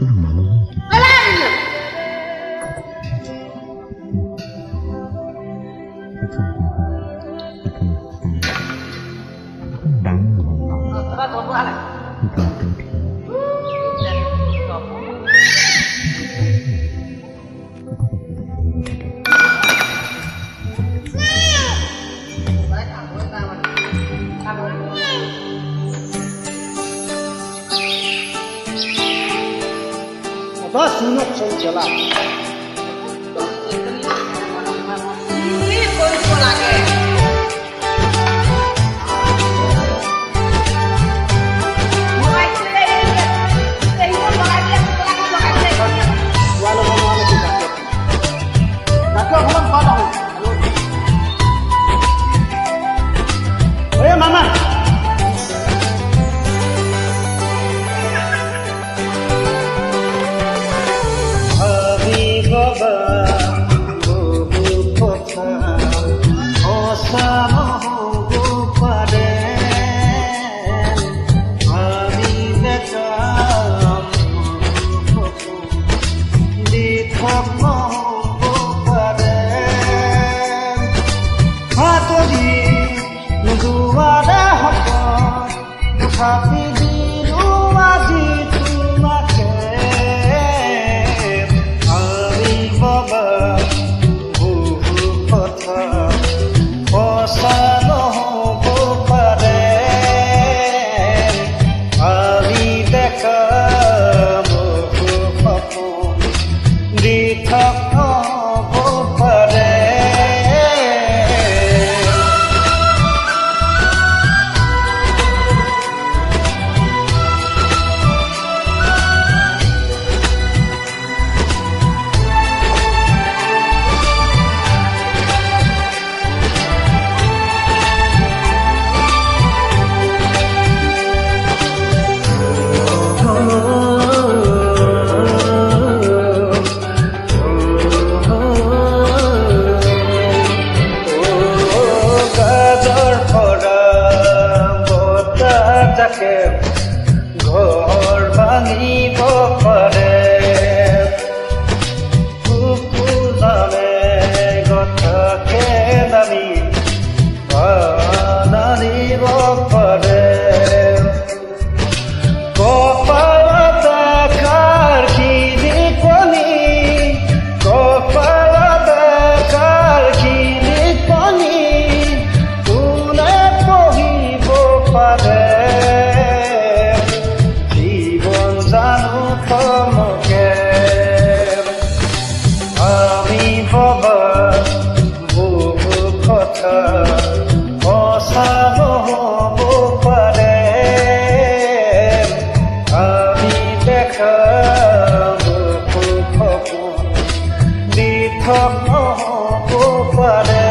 Đó sunuk soi jala. Ini kau lagi. Walau mana kita. Nak aku orang padang. Oh mama. Tapi di rumah itu makan hari baba buku kota kosano bupade hari deka buku kota di toko bupade. ঘর ভাঙিব পাৰে কুকুৰজনে গছকে নামি নানিব পাৰে কপালত দেখাৰ খিনি কণী কপালত দেখাৰ খিনি কণী কোনে পঢ়িব পাৰে আমি বাবা বহু কথা অসাব পাৰে আমি দেখা বহু সপোন দিঠক নহ'ব পাৰে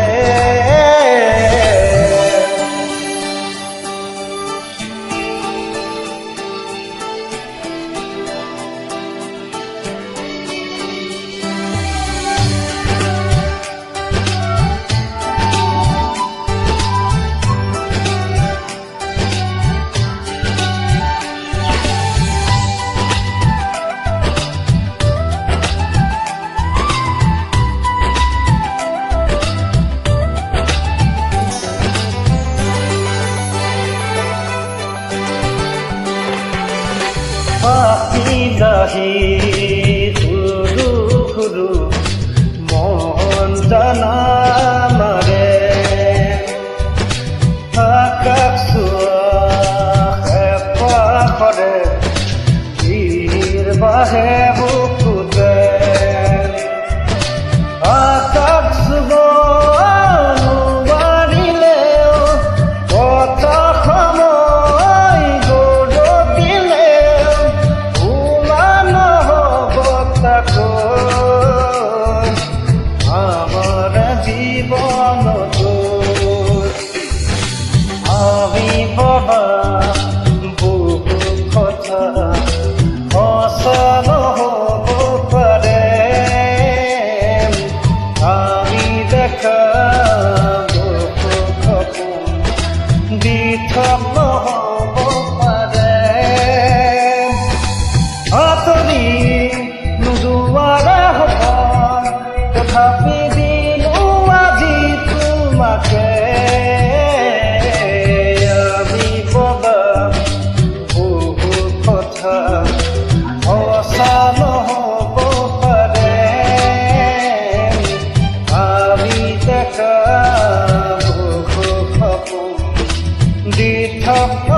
Dahi guru guru mohon jana mare akak suah hepa kore bir bahe bukute akak suah nubarileo kota khamoi godo dileo আমার জীবন আমি বাবা বহু কথা অসল হব পারে আমি দেখা বহু খপন দিঠক নহব পারে আতরি চব